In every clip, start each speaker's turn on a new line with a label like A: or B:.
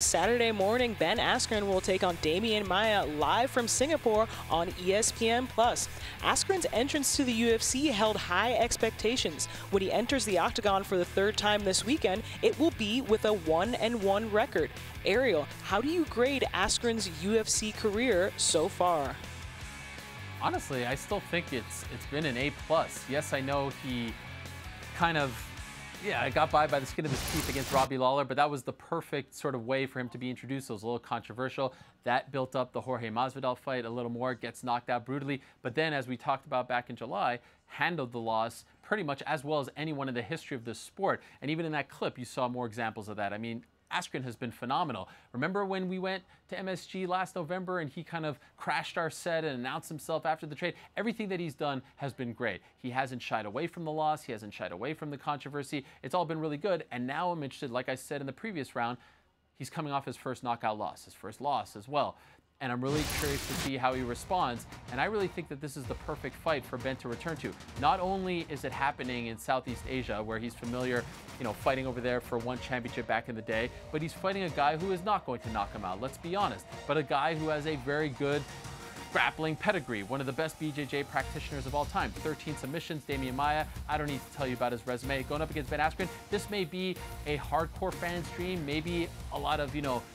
A: Saturday morning, Ben Askren will take on Demian Maia live from Singapore on ESPN+. Askren's entrance to the UFC held high expectations. When he enters the octagon for the third time this weekend, it will be with a 1-1 record. Ariel, how do you grade Askren's UFC career so far?
B: Honestly, I still think it's been an A+. Yes, I know he kind of I got by the skin of his teeth against Robbie Lawler, but that was the perfect sort of way for him to be introduced. It was a little controversial. That built up the Jorge Masvidal fight a little more, gets knocked out brutally. But then, as we talked about back in July, handled the loss pretty much as well as anyone in the history of this sport. And even in that clip, you saw more examples of that. I mean, Askren has been phenomenal. Remember when we went to MSG last November and he kind of crashed our set and announced himself after the trade? Everything that he's done has been great. He hasn't shied away from the loss. He hasn't shied away from the controversy. It's all been really good. And now I'm interested, like I said in the previous round, he's coming off his first knockout loss, his first loss as well. And I'm really curious to see how he responds. And I really think that this is the perfect fight for Ben to return to. Not only is it happening in Southeast Asia, where he's familiar, fighting over there for one championship back in the day, but he's fighting a guy who is not going to knock him out, let's be honest, but a guy who has a very good grappling pedigree, one of the best BJJ practitioners of all time. 13 submissions, Demian Maia. I don't need to tell you about his resume. Going up against Ben Askren, this may be a hardcore fan's dream. Maybe a lot of,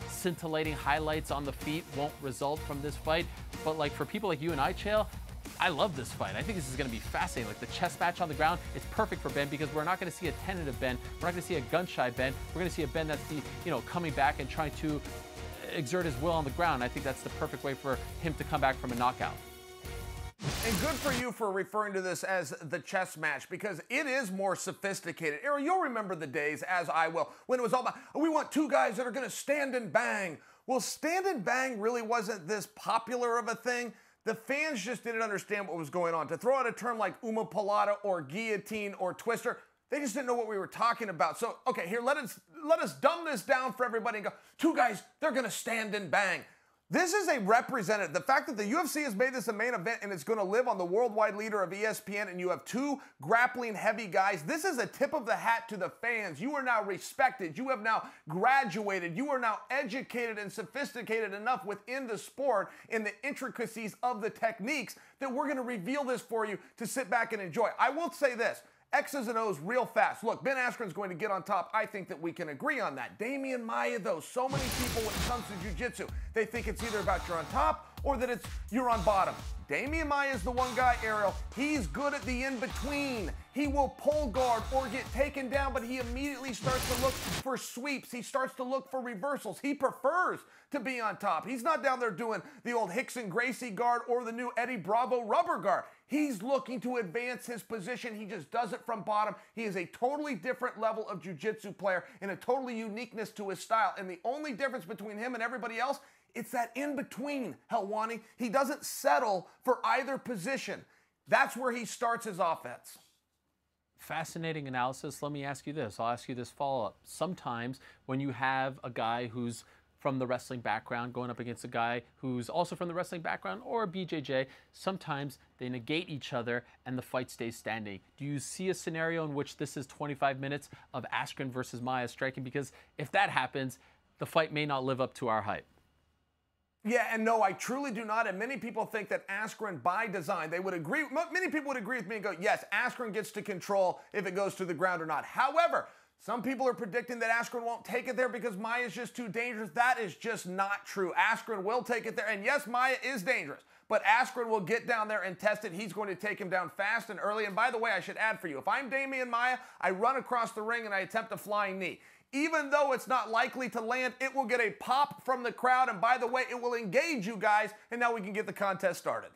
B: scintillating highlights on the feet won't result from this fight. But like for people like you and I, Chael, I love this fight. I think this is going to be fascinating. Like the chess match on the ground, it's perfect for Ben because we're not going to see a tentative Ben. We're not going to see a gun-shy Ben. We're going to see a Ben that's coming back and trying to exert his will on the ground. I think that's the perfect way for him to come back from a knockout.
C: And good for you for referring to this as the chess match because it is more sophisticated. Ariel, you'll remember the days, as I will, when it was all about, we want two guys that are going to stand and bang. Well, stand and bang really wasn't this popular of a thing. The fans just didn't understand what was going on. To throw out a term like omoplata or guillotine or twister, they just didn't know what we were talking about. So, okay, here, let us dumb this down for everybody and go, two guys, they're going to stand and bang. This is a representative. The fact that the UFC has made this a main event and it's going to live on the worldwide leader of ESPN and you have two grappling heavy guys, this is a tip of the hat to the fans. You are now respected. You have now graduated. You are now educated and sophisticated enough within the sport in the intricacies of the techniques that we're going to reveal this for you to sit back and enjoy. I will say this. X's and O's real fast. Look, Ben Askren's going to get on top. I think that we can agree on that. Demian Maia, though, so many people when it comes to jiu-jitsu, they think it's either about you're on top or that it's you're on bottom. Demian Maia is the one guy, Ariel. He's good at the in-between. He will pull guard or get taken down, but he immediately starts to look for sweeps. He starts to look for reversals. He prefers to be on top. He's not down there doing the old Rickson Gracie guard or the new Eddie Bravo rubber guard. He's looking to advance his position. He just does it from bottom. He is a totally different level of jiu-jitsu player and a totally uniqueness to his style. And the only difference between him and everybody else, it's that in-between, Helwani. He doesn't settle for either position. That's where he starts his offense.
B: Fascinating analysis. Let me ask you this. I'll ask you this follow-up. Sometimes when you have a guy who's from the wrestling background going up against a guy who's also from the wrestling background or BJJ, sometimes they negate each other and the fight stays standing. Do you see a scenario in which this is 25 minutes of Askren versus Maia striking? Because if that happens, the fight may not live up to our hype.
C: Yeah, and no, I truly do not. And many people think that Askren, by design, they would agree. Many people would agree with me and go, yes, Askren gets to control if it goes to the ground or not. However, some people are predicting that Askren won't take it there because Maia is just too dangerous. That is just not true. Askren will take it there. And yes, Maia is dangerous, but Askren will get down there and test it. He's going to take him down fast and early. And by the way, I should add for you, if I'm Demian Maia, I run across the ring and I attempt a flying knee. Even though it's not likely to land, it will get a pop from the crowd. And by the way, it will engage you guys. And now we can get the contest started.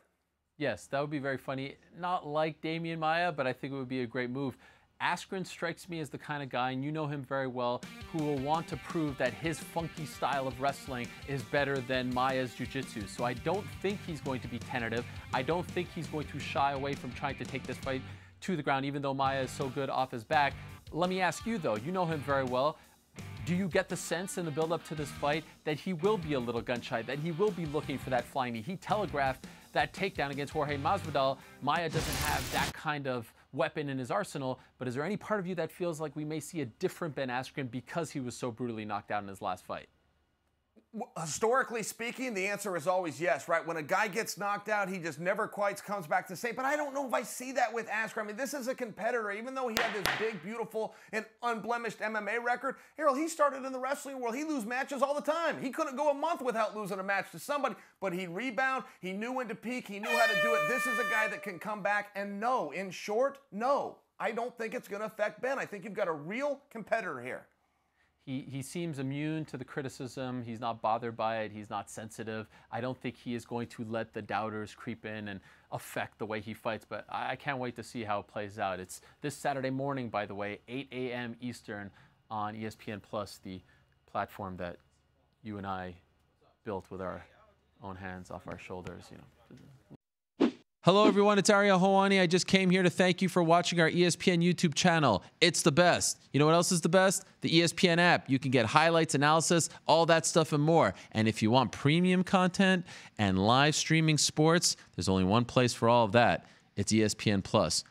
B: Yes, that would be very funny. Not like Demian Maia, but I think it would be a great move. Askren strikes me as the kind of guy, and you know him very well, who will want to prove that his funky style of wrestling is better than Maia's jiu-jitsu. So I don't think he's going to be tentative. I don't think he's going to shy away from trying to take this fight to the ground, even though Maia is so good off his back. Let me ask you, though, you know him very well. Do you get the sense in the build-up to this fight that he will be a little gun-shy, that he will be looking for that flying knee? He telegraphed that takedown against Jorge Masvidal. Maia doesn't have that kind of weapon in his arsenal, but is there any part of you that feels like we may see a different Ben Askren because he was so brutally knocked out in his last fight?
C: Historically speaking, the answer is always yes, right? When a guy gets knocked out, he just never quite comes back the same. But I don't know if I see that with Askren. I mean, this is a competitor. Even though he had this big, beautiful, and unblemished MMA record, Ariel, he started in the wrestling world. He lose matches all the time. He couldn't go a month without losing a match to somebody, but he'd rebound. He knew when to peak. He knew how to do it. This is a guy that can come back. And no, in short, no, I don't think it's going to affect Ben. I think you've got a real competitor here.
B: He seems immune to the criticism. He's not bothered by it. He's not sensitive. I don't think he is going to let the doubters creep in and affect the way he fights, but I can't wait to see how it plays out. It's this Saturday morning, by the way, 8 a.m. Eastern on ESPN+, the platform that you and I built with our own hands off our shoulders, you know.
D: Hello, everyone. It's Ariel Helwani. I just came here to thank you for watching our ESPN YouTube channel. It's the best. You know what else is the best? The ESPN app. You can get highlights, analysis, all that stuff and more. And if you want premium content and live streaming sports, there's only one place for all of that. It's ESPN+.